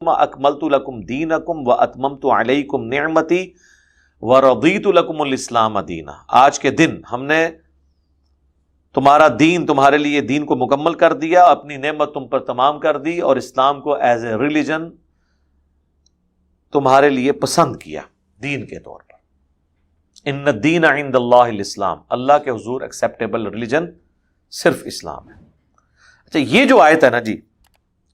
اکملت لکم دینکم واتممت علیکم نعمتی ورضیت لکم الاسلام دینا. آج کے دن ہم نے تمہارا دین، تمہارے لیے دین کو مکمل کر دیا، اپنی نعمت تم پر تمام کر دی اور اسلام کو ایز اے ریلیجن تمہارے لیے پسند کیا دین کے طور پر. ان الدین عند اللہ الاسلام، اللہ کے حضور ایکسیپٹیبل ریلیجن صرف اسلام ہے. اچھا، یہ جو آیت ہے نا جی،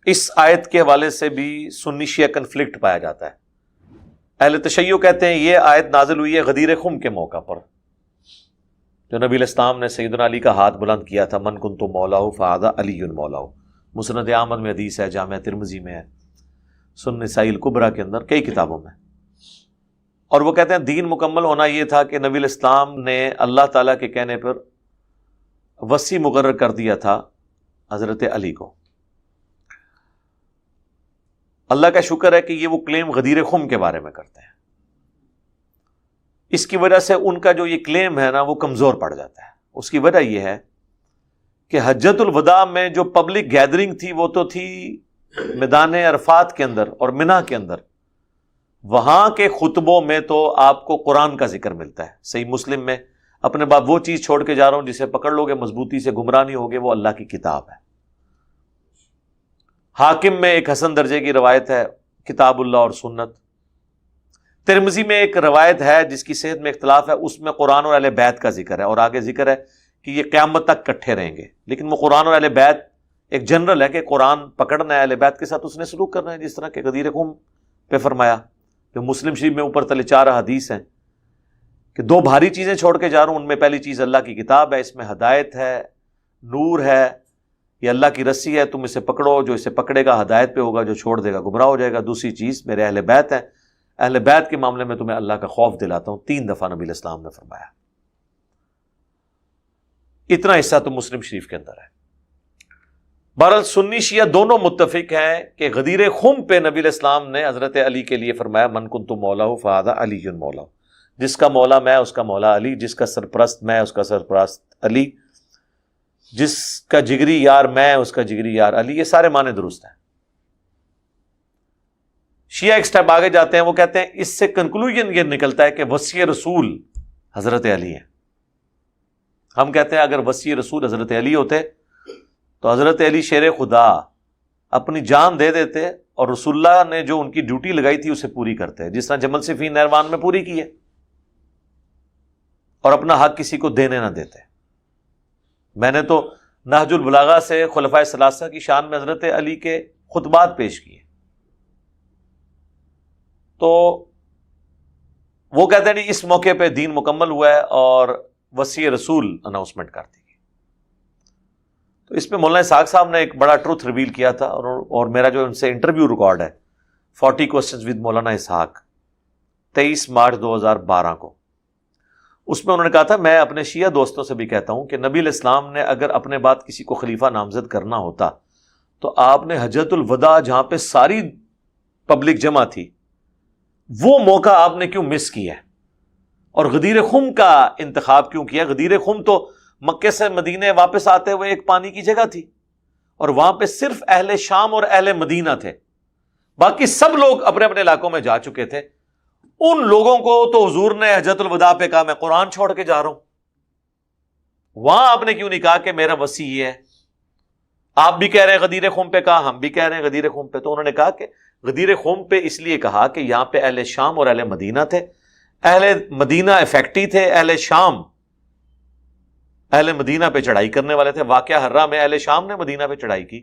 اس آیت کے حوالے سے بھی سنی شیعہ کنفلکٹ پایا جاتا ہے. اہل تشیع کہتے ہیں یہ آیت نازل ہوئی ہے غدیر خم کے موقع پر، جو نبی علیہ السلام نے سیدنا علی کا ہاتھ بلند کیا تھا، من کنت مولاہ فہذا علی مولاہ. مسند احمد میں حدیث ہے، جامع ترمذی میں ہے، سنن نسائی الکبریٰ کے اندر، کئی کتابوں میں. اور وہ کہتے ہیں دین مکمل ہونا یہ تھا کہ نبی علیہ السلام نے اللہ تعالیٰ کے کہنے پر وصی مقرر کر دیا تھا حضرت علی کو. اللہ کا شکر ہے کہ یہ وہ کلیم غدیر خم کے بارے میں کرتے ہیں. اس کی وجہ سے ان کا جو یہ کلیم ہے نا وہ کمزور پڑ جاتا ہے. اس کی وجہ یہ ہے کہ حجۃ الوداع میں جو پبلک گیدرنگ تھی وہ تو تھی میدان عرفات کے اندر اور منی کے اندر. وہاں کے خطبوں میں تو آپ کو قرآن کا ذکر ملتا ہے. صحیح مسلم میں اپنے باپ وہ چیز چھوڑ کے جا رہا ہوں جسے پکڑ لو گے مضبوطی سے گمراہ نہیں ہوگے، وہ اللہ کی کتاب ہے. حاکم میں ایک حسن درجے کی روایت ہے، کتاب اللہ اور سنت. ترمذی میں ایک روایت ہے جس کی صحت میں اختلاف ہے، اس میں قرآن اور اہل بیت کا ذکر ہے، اور آگے ذکر ہے کہ یہ قیامت تک کٹھے رہیں گے. لیکن وہ قرآن اور اہل بیت ایک جنرل ہے کہ قرآن پکڑنا ہے، اہل بیت کے ساتھ اس نے سلوک کرنا ہے، جس طرح کہ غدیر خم پہ فرمایا، جو مسلم شریف میں اوپر تلے 4 حدیث ہیں کہ 2 بھاری چیزیں چھوڑ کے جا رہا ہوں. ان میں پہلی چیز اللہ کی کتاب ہے، اس میں ہدایت ہے، نور ہے، یہ اللہ کی رسی ہے، تم اسے پکڑو، جو اسے پکڑے گا ہدایت پہ ہوگا، جو چھوڑ دے گا گمراہ ہو جائے گا. دوسری چیز میرے اہل بیت ہیں، اہل بیت کے معاملے میں تمہیں اللہ کا خوف دلاتا ہوں. 3 دفعہ نبی علیہ السلام نے فرمایا. اتنا حصہ تو مسلم شریف کے اندر ہے. بہرحال سنی شیعہ دونوں متفق ہیں کہ غدیر خم پہ نبی علیہ السلام نے حضرت علی کے لیے فرمایا، من کنت مولاہ فہذا علی مولاہ. جس کا مولا میں اس کا مولا علی، جس کا سرپرست میں اس کا سرپرست علی، جس کا جگری یار میں اس کا جگری یار علی. یہ سارے معنی درست ہیں. شیعہ ایک سٹیپ آگے جاتے ہیں، وہ کہتے ہیں اس سے کنکلوژن یہ نکلتا ہے کہ وصی رسول حضرت علی ہیں. ہم کہتے ہیں اگر وصی رسول حضرت علی ہوتے تو حضرت علی شیر خدا اپنی جان دے دیتے اور رسول اللہ نے جو ان کی ڈیوٹی لگائی تھی اسے پوری کرتے، جس طرح جمل صفین نہروان میں پوری کی ہے، اور اپنا حق کسی کو دینے نہ دیتے. میں نے تو نہج البلاغہ سے خلفائے ثلاثہ کی شان میں حضرت علی کے خطبات پیش کیے. تو وہ کہتے ہیں اس موقع پہ دین مکمل ہوا ہے اور وصی رسول اناؤنسمنٹ کر دی. تو اس پہ مولانا اسحاق صاحب نے ایک بڑا ٹروتھ ریویل کیا تھا، اور میرا جو ان سے انٹرویو ریکارڈ ہے 40 کوسچنز ود مولانا اسحاق 23 مارچ 2012 کو، اس میں انہوں نے کہا تھا میں اپنے شیعہ دوستوں سے بھی کہتا ہوں کہ نبی علیہ السلام نے اگر اپنے بعد کسی کو خلیفہ نامزد کرنا ہوتا تو آپ نے حجۃ الوداع جہاں پہ ساری پبلک جمع تھی وہ موقع آپ نے کیوں مس کیا ہے، اور غدیر خم کا انتخاب کیوں کیا؟ غدیر خم تو مکے سے مدینے واپس آتے ہوئے ایک پانی کی جگہ تھی، اور وہاں پہ صرف اہل شام اور اہل مدینہ تھے، باقی سب لوگ اپنے اپنے علاقوں میں جا چکے تھے. ان لوگوں کو تو حضور نے حجۃ الوداع پہ کہا میں قرآن چھوڑ کے جا رہا ہوں. وہاں آپ نے کیوں نہیں کہا کہ میرا وصی یہ ہے؟ آپ بھی کہہ رہے ہیں غدیر خم پہ کہا، ہم بھی کہہ رہے ہیں غدیر خم پہ. تو انہوں نے کہا کہ غدیر خم پہ اس لیے کہا کہ یہاں پہ اہل شام اور اہل مدینہ تھے. اہل مدینہ افیکٹی تھے، اہل شام اہل مدینہ پہ چڑھائی کرنے والے تھے. واقعہ حرہ میں اہل شام نے مدینہ پہ چڑھائی کی.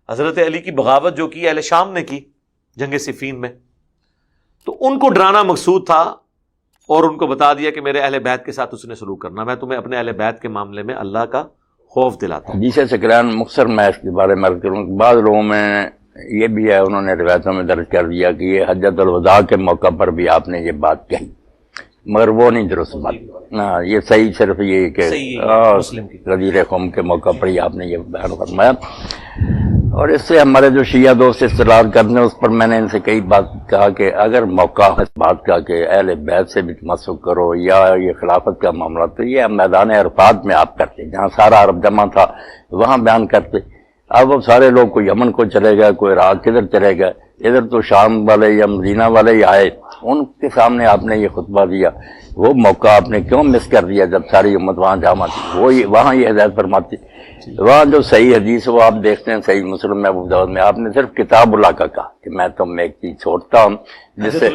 حضرت علی کی بغاوت جو کی اہل شام نے کی جنگ صفین میں. تو ان کو ڈرانا مقصود تھا اور ان کو بتا دیا کہ میرے اہل بیت کے ساتھ اس نے سلوک کرنا. میں تمہیں اپنے اہل بیت کے معاملے میں اللہ کا خوف دلاتا ہوں. جیسے سکران مختصر میں اس کے بارے میں عرض کروں. بعض لوگوں میں یہ بھی ہے، انہوں نے روایتوں میں درج کر دیا کہ یہ حجۃ الوداع کے موقع پر بھی آپ نے یہ بات کہی، مگر وہ نہیں درست بات. ہاں، یہ صحیح صرف یہ کہ غدیر خم کے موقع پر ہی آپ نے یہ بیان فرمایا. اور اس سے ہمارے جو شیعہ دوست اصرار کرتے ہیں اس پر میں نے ان سے کئی بات کہا کہ اگر موقع اس بات کا کہ اہل بیت سے بھی تمسک کرو یا یہ خلافت کا معاملہ، تو یہ میدان عرفات میں آپ کرتے، جہاں سارا عرب جمع تھا وہاں بیان کرتے. اب وہ سارے لوگ کوئی یمن کو چلے گئے، کوئی عراق کدھر چلے گئے، ادھر تو شام والے یا مدینہ والے ہی آئے، ان کے سامنے آپ نے یہ خطبہ دیا، وہ موقع آپ نے کیوں مس کر دیا جب ساری امت وہاں جمع تھی؟ وہ وہاں یہ ہدایت فرماتی، وہاں جو صحیح حدیث وہ آپ دیکھتے ہیں صحیح مسلم میں، ابو داؤد میں، آپ نے صرف کتاب اللہ کا کہا کہ میں تم میں ایک چیز چھوڑتا ہوں جس سے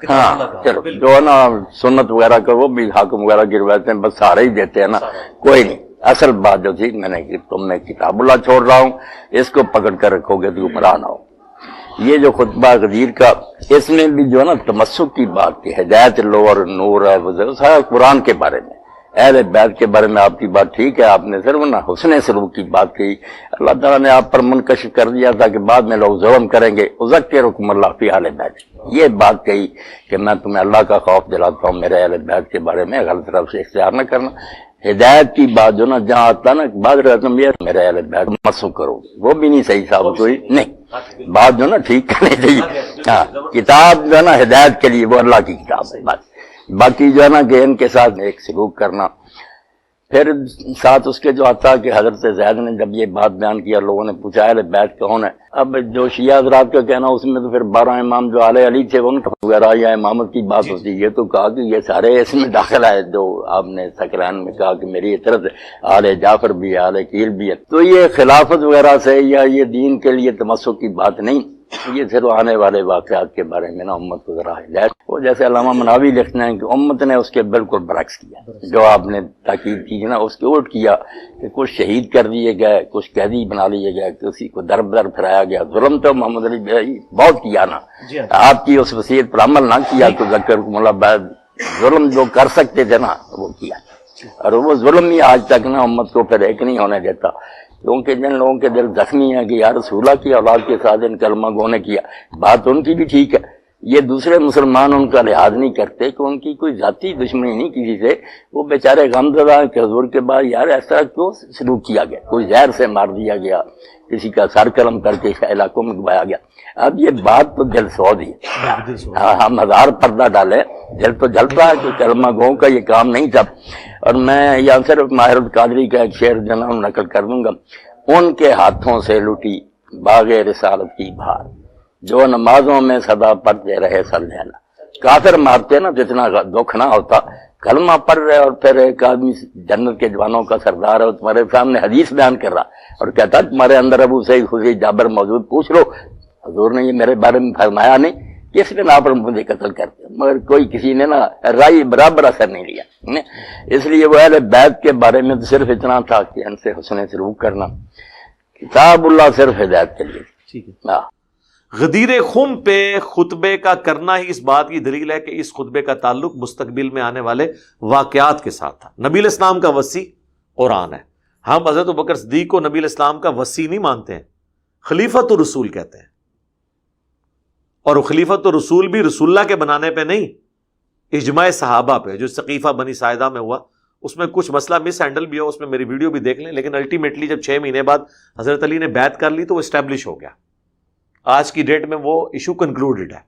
ہاں چلو جو ہے نا سنت وغیرہ کا وہ بھی حاکم وغیرہ کی روایتیں بس سارے ہی دیتے ہیں نا، کوئی نہیں، اصل بات جو تھی میں نے کہ تم میں کتاب اللہ چھوڑ رہا ہوں، اس کو پکڑ کر رکھو گے تو گمراہ نہ ہو۔ یہ جو خطبہ غدیر کا، اس میں بھی جو ہے نا تمسک کی بات کی، ہدایت لو اور نور ہے، وہ سارا قرآن کے بارے میں، اہل بیت کے بارے میں آپ کی بات ٹھیک ہے، آپ نے صرف نا حسن سلوک کی بات کی، اللہ تعالیٰ نے آپ پر منکشف کر دیا تھا کہ بعد میں لوگ ظلم کریں گے، اذکرکم اللہ فی اہل بیت، یہ بات کہی کہ میں تمہیں اللہ کا خوف دلاتا ہوں میرے اہل بیت کے بارے میں، غلط طرف سے اختیار نہ کرنا۔ ہدایت کی بات جو نا جہاں آتا نا بعد رہتا یہ میرے اہل بیت مسو کرو، وہ بھی نہیں صحیح ثابت ہوئی، نہیں بات جو نا ٹھیک کرنی چاہیے۔ ہاں کتاب جو ہے نا ہدایت کے لیے وہ اللہ کی کتاب ہے، بات باقی جو ہے نا کہ ان کے ساتھ ایک سلوک کرنا۔ پھر ساتھ اس کے جو آتا کہ حضرت زید نے جب یہ بات بیان کیا، لوگوں نے پوچھا اہل بیت کون ہے؟ اب جو شیعہ حضرات کا کہنا اس میں تو پھر 12 امام جو آل علی تھے ان کا وغیرہ یا امامت کی بات ہوتی، یہ تو کہا کہ یہ سارے اس میں داخل ہے جو آپ نے سکران میں کہا کہ میری طرف آل جعفر بھی ہے، آل عقیل بھی ہے، تو یہ خلافت وغیرہ سے یا یہ دین کے لیے تمسک کی بات نہیں، یہ صرف آنے والے واقعات کے بارے میں نا امت کو ذرا ہدایت۔ وہ جیسے علامہ مناوی لکھتے ہیں کہ امت نے اس کے بالکل برعکس کیا، جو آپ نے تاکید کی نا اس کے الٹ کیا کہ کچھ شہید کر دیے گئے، کچھ قیدی بنا لیے گئے، کسی کو در بدر پھرایا گیا، ظلم تو محمد علی بھائی بہت کیا نا، آپ کی اس وصیت پر عمل نہ کیا تو ذکرکم اللہ بعد، ظلم جو کر سکتے تھے نا وہ کیا، اور وہ ظلم ہی آج تک نا امت کو پھر ایک نہیں ہونے دیتا، کیونکہ جن لوگوں کے دل زخمی ہیں کہ یا رسول اللہ کی اولاد کے ساتھ ان کلمہ گو نے کیا، بات ان کی بھی ٹھیک ہے، یہ دوسرے مسلمان ان کا لحاظ نہیں کرتے کہ ان کی کوئی ذاتی دشمنی نہیں کسی سے، وہ بیچارے غمزدہ ہیں کہ حضور کے بعد یار ایسا کیوں سلوک کیا گیا، کوئی زہر سے مار دیا گیا، کسی کا سر قلم کر کے علاقوں میں گوایا گیا۔ اب یہ بات تو دل سود ہی ہے، ہم ہزار پردہ ڈالے دل تو جلتا ہے کہ کلمہ گو کا یہ کام نہیں تھا۔ اور میں یہاں صرف ماہر القادری کا ایک شعر جناب نقل کر دوں گا، ان کے ہاتھوں سے لٹی باغ رسالت کی بہار، جو نمازوں میں صدا پڑھتے رہے سلینا۔ کافر مارتے نا جتنا دکھ نہ ہوتا، کلمہ پڑھ رہے اور پھر ایک آدمی جنت کے جوانوں کا سردار ہے تمہارے سامنے حدیث بیان کر رہا اور کہتا تمہارے اندر ابو سعید خدری جابر موجود، پوچھ لو حضور نے یہ میرے بارے میں فرمایا نہیں، کس نے نا پر مجھے قتل کرتے، مگر کوئی کسی نے نا رائے برابر اثر نہیں لیا۔ اس لیے وہ اہل بیت کے بارے میں تو صرف اتنا تھا کہ ان سے حسن سلوک کرنا، کتاب اللہ صرف ہدایت کے لیے۔ ٹھیک ہے، غدیر خم پہ خطبے کا کرنا ہی اس بات کی دلیل ہے کہ اس خطبے کا تعلق مستقبل میں آنے والے واقعات کے ساتھ تھا۔ نبی الاسلام کا وصی قرآن ہے، ہم حضرت ابوبکر صدیق کو نبی الاسلام کا وصی نہیں مانتے ہیں، خلیفۃ الرسول کہتے ہیں، اور خلیفۃ الرسول بھی رسول اللہ کے بنانے پہ نہیں، اجماع صحابہ پہ، جو سقیفہ بنی ساعدہ میں ہوا، اس میں کچھ مسئلہ مس ہینڈل بھی ہو، اس میں میری ویڈیو بھی دیکھ لیں، لیکن الٹیمیٹلی جب 6 مہینے بعد حضرت علی نے بیعت کر لی تو وہ اسٹیبلش ہو گیا، آج کی ڈیٹ میں وہ ایشو کنکلوڈڈ ہے۔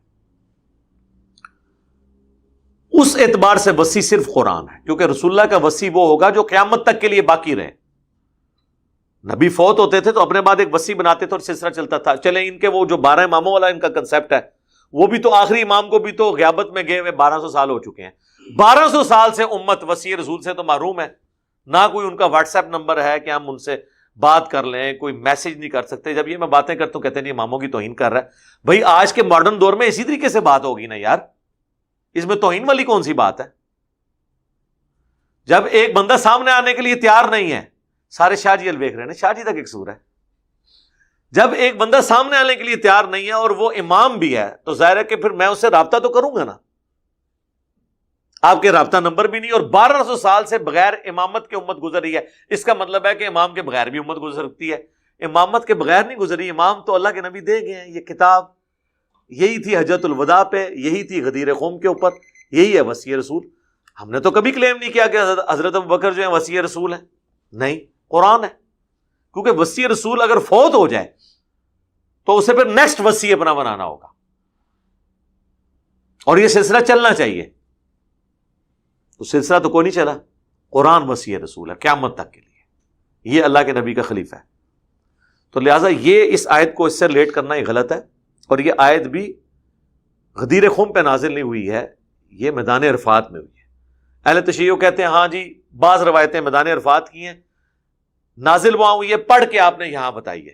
اس اعتبار سے وصی صرف قرآن ہے، کیونکہ رسول اللہ کا وصی وہ ہوگا جو قیامت تک کے لیے باقی رہے۔ نبی فوت ہوتے تھے تو اپنے بعد ایک وصی بناتے تھے اور سلسلہ چلتا تھا۔ چلیں ان کے وہ جو 12 اماموں والا ان کا کنسپٹ ہے، وہ بھی تو آخری امام کو بھی تو غیابت میں گئے ہوئے 1200 سال ہو چکے ہیں، 1200 سال سے امت وصی رسول سے تو محروم ہے، نہ کوئی ان کا واٹس ایپ نمبر ہے کہ ہم ان سے بات کر لیں، کوئی میسج نہیں کر سکتے۔ جب یہ میں باتیں کرتا ہوں کہتے ہیں نہیں اماموں کی توہین کر رہا ہے، بھائی آج کے ماڈرن دور میں اسی طریقے سے بات ہوگی نا یار، اس میں توہین والی کون سی بات ہے؟ جب ایک بندہ سامنے آنے کے لیے تیار نہیں ہے، سارے شاہ جی الویخ رہے ہیں، شاہ جی تک ایک سور ہے، جب ایک بندہ سامنے آنے کے لیے تیار نہیں ہے اور وہ امام بھی ہے تو ظاہر ہے کہ پھر میں اس سے رابطہ تو کروں گا نا۔ آپ کے رابطہ نمبر بھی نہیں، اور 1200 سال سے بغیر امامت کے امت گزر رہی ہے، اس کا مطلب ہے کہ امام کے بغیر بھی امت گزر سکتی ہے، امامت کے بغیر نہیں گزری، امام تو اللہ کے نبی دے گئے ہیں۔ یہ کتاب یہی تھی حجۃ الوداع پہ، یہی تھی غدیر قوم کے اوپر، یہی ہے وصی رسول۔ ہم نے تو کبھی کلیم نہیں کیا کہ حضرت ابوبکر جو ہیں وصی رسول ہیں، نہیں، قرآن ہے، کیونکہ وصی رسول اگر فوت ہو جائے تو اسے پھر نیکسٹ وصی اپنا بنانا ہوگا، اور یہ سلسلہ چلنا چاہیے، تو سلسلہ تو کوئی نہیں چلا، قرآن وصی رسول ہے قیامت تک کے لیے، یہ اللہ کے نبی کا خلیفہ ہے۔ تو لہٰذا یہ اس آیت کو اس سے ریلیٹ کرنا ہی غلط ہے. اور یہ آیت بھی غدیر خم پہ نازل نہیں ہوئی ہے، یہ میدان عرفات میں ہوئی ہے. اہل تشیع کہتے ہیں ہاں جی بعض روایتیں میدان عرفات کی ہیں، نازل وہاں ہوئی ہے، پڑھ کے آپ نے یہاں بتائی ہے.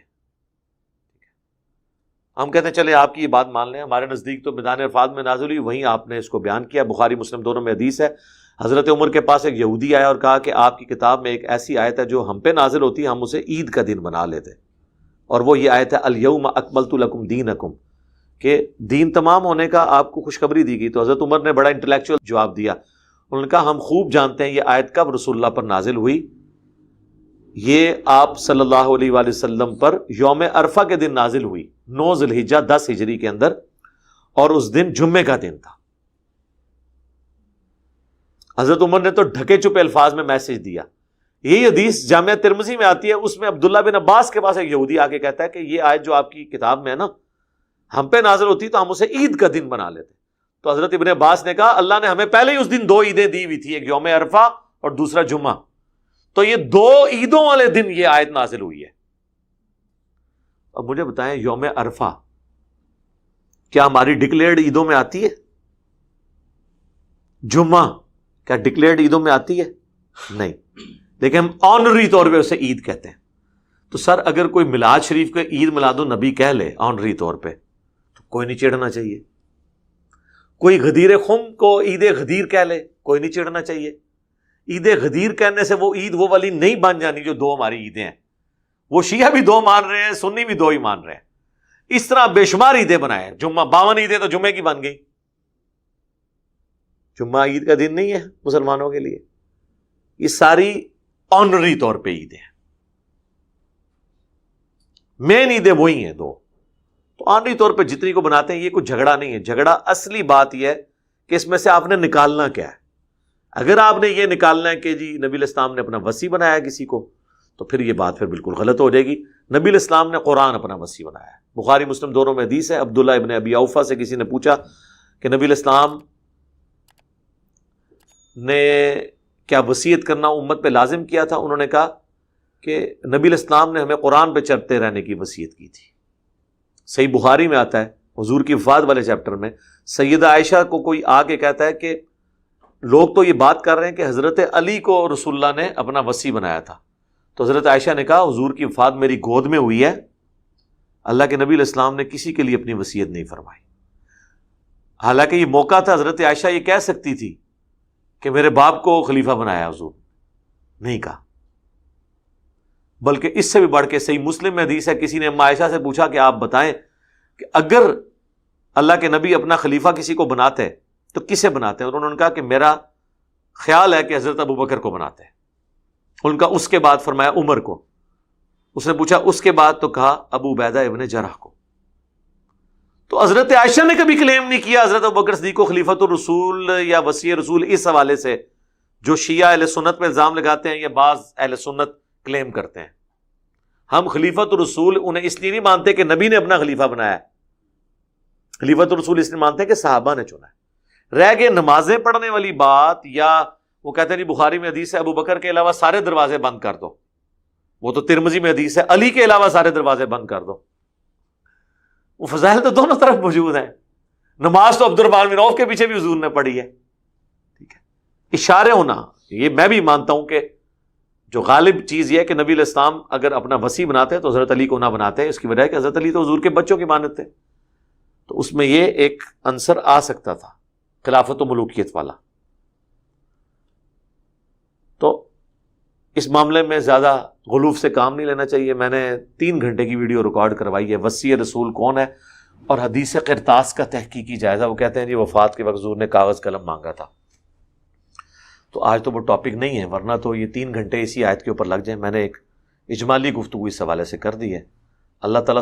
ہم کہتے ہیں چلے آپ کی یہ بات مان لیں، ہمارے نزدیک تو میدان عرفات میں نازل ہوئی، وہیں آپ نے اس کو بیان کیا. بخاری مسلم دونوں میں حدیث ہے، حضرت عمر کے پاس ایک یہودی آیا اور کہا کہ آپ کی کتاب میں ایک ایسی آیت ہے جو ہم پہ نازل ہوتی ہے، ہم اسے عید کا دن بنا لیتے، اور وہ یہ آیت ہے الیوم اکملت لکم دینکم، کہ دین تمام ہونے کا آپ کو خوشخبری دی گئی. تو حضرت عمر نے بڑا انٹلیکچوئل جواب دیا، انہوں نے کہا ہم خوب جانتے ہیں یہ آیت کب رسول اللہ پر نازل ہوئی. یہ آپ صلی اللہ علیہ وآلہ وسلم پر یوم عرفہ کے دن نازل ہوئی، 9 ذی الحجہ 10 ہجری کے اندر، اور اس دن جمعے کا دن تھا. حضرت عمر نے تو ڈھکے چھپے الفاظ میں میسج دیا. یہی حدیث جامعہ ترمذی میں آتی ہے، اس میں عبداللہ بن عباس کے پاس ایک یہودی آ کے کہتا ہے کہ یہ آیت جو آپ کی کتاب میں ہے نا، ہم پہ نازل ہوتی تو ہم اسے عید کا دن بنا لیتے. تو حضرت ابن عباس نے کہا اللہ نے ہمیں پہلے ہی اس دن 2 عیدیں دی ہوئی تھی، ایک یوم عرفہ اور دوسرا جمعہ، تو یہ 2 عیدوں والے دن یہ آیت نازل ہوئی ہے. اب مجھے بتائیں یوم عرفہ کیا ہماری ڈکلیئرڈ عیدوں میں آتی ہے؟ جمعہ کیا ڈکلیئرڈ عیدوں میں آتی ہے؟ نہیں، لیکن ہم آنری طور پہ اسے عید کہتے ہیں. تو سر اگر کوئی میلاد شریف کو عید میلاد النبی کہہ لے آنری طور پہ تو کوئی نہیں چڑھنا چاہیے. کوئی غدیر خم کو عید غدیر کہہ لے، کوئی نہیں چڑھنا چاہیے. عید غدیر کہنے سے وہ عید وہ والی نہیں بن جانی جو 2 ہماری عیدیں ہیں. وہ شیعہ بھی 2 مان رہے ہیں، سنی بھی 2 ہی مان رہے ہیں. اس طرح بے شمار عیدیں بنائے. جمعہ 52 عیدیں تو جمعے کی بن گئی. جمعہ عید کا دن نہیں ہے مسلمانوں کے لیے. یہ ساری آنری طور پہ عیدیں ہیں. مین عیدیں وہی ہیں 2. تو آنری طور پہ جتنی کو بناتے ہیں یہ کوئی جھگڑا نہیں ہے. جھگڑا اصلی بات یہ ہے کہ اس میں سے آپ نے نکالنا کیا ہے. اگر آپ نے یہ نکالنا ہے کہ جی نبی الاسلام نے اپنا وصی بنایا کسی کو، تو پھر یہ بات پھر بالکل غلط ہو جائے گی. نبی الاسلام نے قرآن اپنا وصی بنایا ہے. بخاری مسلم دونوں میں حدیث ہے، عبداللہ ابن ابی اوفا سے کسی نے پوچھا کہ نبی الاسلام نے کیا وصیت کرنا امت پہ لازم کیا تھا؟ انہوں نے کہا کہ نبی الاسلام نے ہمیں قرآن پہ چلتے رہنے کی وصیت کی تھی. صحیح بخاری میں آتا ہے حضور کی وفات والے چیپٹر میں، سیدہ عائشہ کو کوئی آ کے کہتا ہے کہ لوگ تو یہ بات کر رہے ہیں کہ حضرت علی کو رسول اللہ نے اپنا وصی بنایا تھا. تو حضرت عائشہ نے کہا حضور کی وفات میری گود میں ہوئی ہے، اللہ کے نبی علیہ السلام نے کسی کے لیے اپنی وصیت نہیں فرمائی. حالانکہ یہ موقع تھا حضرت عائشہ یہ کہہ سکتی تھی کہ میرے باپ کو خلیفہ بنایا حضور، نہیں کہا. بلکہ اس سے بھی بڑھ کے صحیح مسلم میں حدیث ہے، کسی نے اما عائشہ سے پوچھا کہ آپ بتائیں کہ اگر اللہ کے نبی اپنا خلیفہ کسی کو بناتے تو کسے بناتے ہیں؟ اور انہوں نے کہا کہ میرا خیال ہے کہ حضرت ابو بکر کو بناتے ہیں. ان کا اس کے بعد فرمایا عمر کو. اس نے پوچھا اس کے بعد، تو کہا ابو عبیدہ ابن جرح کو. تو حضرت عائشہ نے کبھی کلیم نہیں کیا حضرت ابوبکر صدیق کو خلیفۃ الرسول یا وصی رسول. اس حوالے سے جو شیعہ اہل سنت پہ الزام لگاتے ہیں، یہ بعض اہل سنت کلیم کرتے ہیں ہم خلیفۃ الرسول انہیں اس لیے نہیں مانتے کہ نبی نے اپنا خلیفہ بنایا ہے. خلیفۃ الرسول اس لیے مانتے ہیں کہ صحابہ نے چنا ہے. رہ گئے نمازیں پڑھنے والی بات، یا وہ کہتے ہیں جی بخاری میں حدیث ہے ابو بکر کے علاوہ سارے دروازے بند کر دو، وہ تو ترمذی میں حدیث ہے علی کے علاوہ سارے دروازے بند کر دو. وہ فضائل تو دونوں طرف موجود ہیں. نماز تو عبد الرحمن بن عوف کے پیچھے بھی حضور نے پڑھی ہے. ٹھیک ہے، اشارے ہونا یہ میں بھی مانتا ہوں کہ جو غالب چیز یہ ہے کہ نبی علیہ السلام اگر اپنا وصی بناتے ہیں تو حضرت علی کو نہ بناتے ہیں. اس کی وجہ ہے کہ حضرت علی تو حضور کے بچوں کی مانت تھے، تو اس میں یہ ایک عنصر آ سکتا تھا خلافت و ملوکیت والا. تو اس معاملے میں زیادہ غلوف سے کام نہیں لینا چاہیے. میں نے 3 گھنٹے کی ویڈیو ریکارڈ کروائی ہے وصی رسول کون ہے اور حدیث قرطاس کا تحقیقی جائزہ. وہ کہتے ہیں جی وفات کے وقت حضور نے کاغذ قلم مانگا تھا. تو آج تو وہ ٹاپک نہیں ہے، ورنہ تو یہ 3 گھنٹے اسی آیت کے اوپر لگ جائیں. میں نے ایک اجمالی گفتگو اس حوالے سے کر دی ہے. اللہ تعالیٰ سے